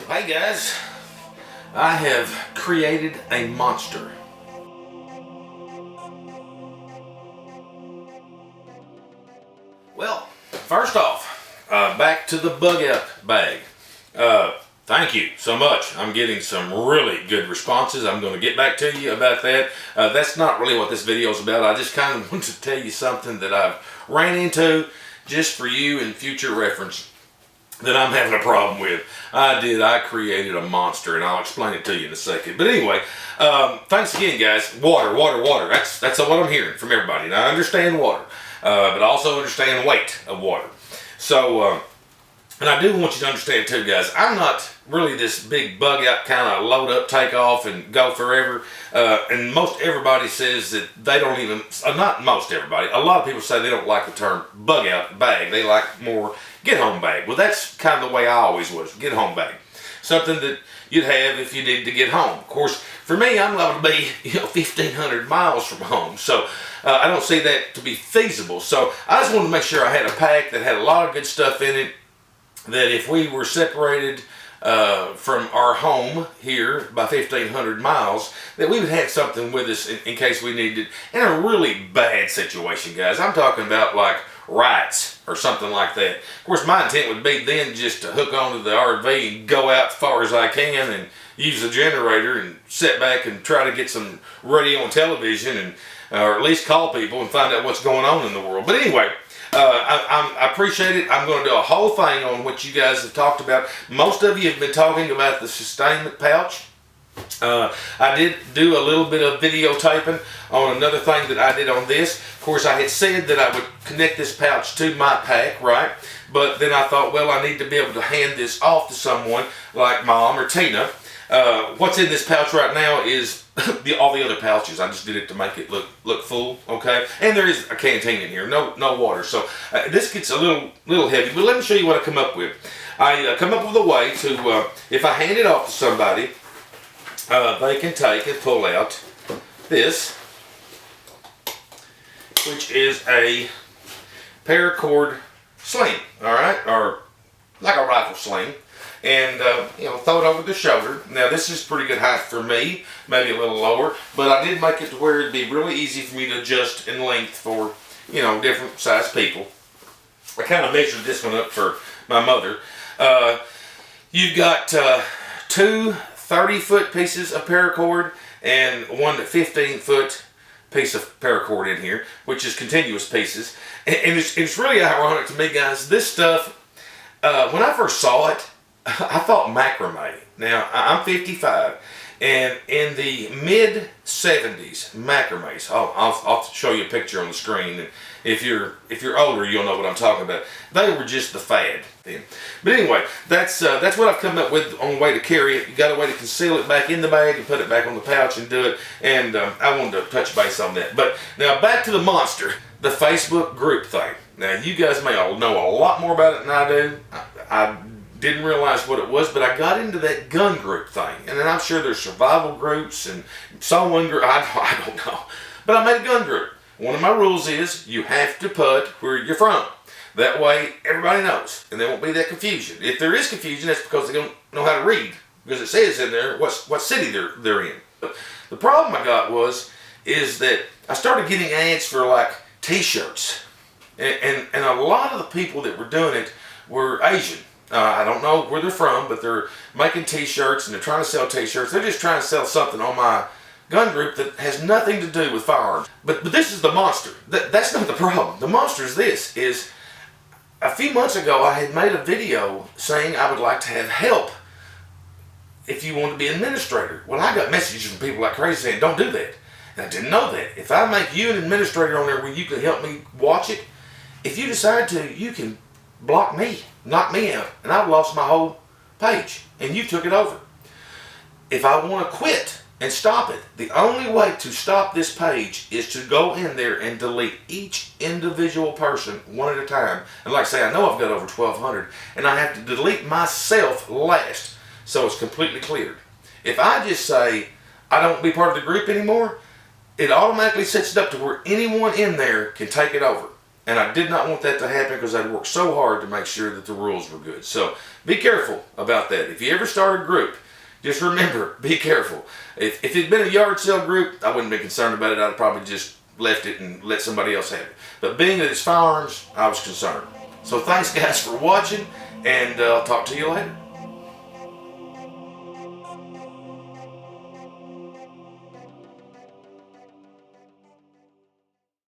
Hey guys, I have created a monster. Well, first off, back to the bug out bag. Thank you so much. I'm getting some really good responses. I'm going to get back to you about that. That's not really what this video is about. I just kind of want to tell you something that I've ran into just for you in future reference that I'm having a problem with. I created a monster, and I'll explain it to you in a second. But anyway, thanks again, guys. Water. That's what I'm hearing from everybody. And I understand water, but I also understand weight of water. So, and I do want you to understand too, guys, I'm not really this big bug out kind of load up, take off, and go forever. And most everybody says that they don't even, not most everybody, a lot of people say they don't like the term bug out bag. They like more get home bag. Well, that's kind of the way I always was, get home bag. Something that you'd have if you needed to get home. Of course, for me, I'm liable to be 1,500 miles from home. So I don't see that to be feasible. So I just wanted to make sure I had a pack that had a lot of good stuff in it, that if we were separated from our home here by 1,500 miles, that we would have something with us in case we needed it in a really bad situation, guys. I'm talking about like riots or something like that. Of course, my intent would be then just to hook onto the RV and go out as far as I can and use the generator and sit back and try to get some radio and television, and or at least call people and find out what's going on in the world. But anyway, I appreciate it. I'm going to do a whole thing on what you guys have talked about. Most of you have been talking about the sustainment pouch. I did do a little bit of videotaping on another thing that I did on this. Of course, I had said that I would connect this pouch to my pack, right? But then I thought, well, I need to be able to hand this off to someone like Mom or Tina. What's in this pouch right now is all the other pouches. I just did it to make it look full, okay? And there is a canteen in here, no water. So this gets a little heavy, but let me show you what I come up with. I come up with a way to, if I hand it off to somebody, they can take and pull out this, which is a paracord sling, all right, or like a rifle sling, and throw it over the shoulder. Now this is pretty good height for me, maybe a little lower, but I did make it to where it'd be really easy for me to adjust in length for different size people. I kind of measured this one up for my mother. You've got two 30-foot pieces of paracord and one 15-foot piece of paracord in here, which is continuous pieces. And it's really ironic to me, guys. This stuff, when I first saw it, I thought macrame. Now, I'm 55, and in the mid-70s, macrames, I'll show you a picture on the screen. And if you're older, you'll know what I'm talking about. They were just the fad then. But anyway, that's what I've come up with on the way to carry it. You got a way to conceal it back in the bag and put it back on the pouch and do it. And I wanted to touch base on that. But now back to the monster, the Facebook group thing. Now you guys may all know a lot more about it than I do. I didn't realize what it was, but I got into that gun group thing. And then I'm sure there's survival groups and someone group, I don't know. But I made a gun group. One of my rules is you have to put where you're from. That way everybody knows, and there won't be that confusion. If there is confusion, that's because they don't know how to read, because it says in there what city they're in. But the problem I got is that I started getting ads for like t-shirts, and a lot of the people that were doing it were Asian. I don't know where they're from, but they're making t-shirts and they're trying to sell t-shirts. They're just trying to sell something on my gun group that has nothing to do with firearms. But this is the monster. That's not the problem. The monster is this. Is a few months ago I had made a video saying I would like to have help if you want to be an administrator. Well, I got messages from people like crazy saying don't do that. And I didn't know that. If I make you an administrator on there where you can help me watch it, if you decide to, you can block me, knock me out, and I've lost my whole page, and you took it over. If I want to quit and stop it, the only way to stop this page is to go in there and delete each individual person one at a time. And like I say, I know I've got over 1,200, and I have to delete myself last so it's completely cleared. If I just say I don't be part of the group anymore, it automatically sets it up to where anyone in there can take it over. And I did not want that to happen because I'd worked so hard to make sure that the rules were good. So be careful about that. If you ever start a group, just remember, be careful. If it'd been a yard sale group, I wouldn't be concerned about it. I'd probably just left it and let somebody else have it. But being that it's firearms, I was concerned. So thanks guys for watching, and I'll talk to you later.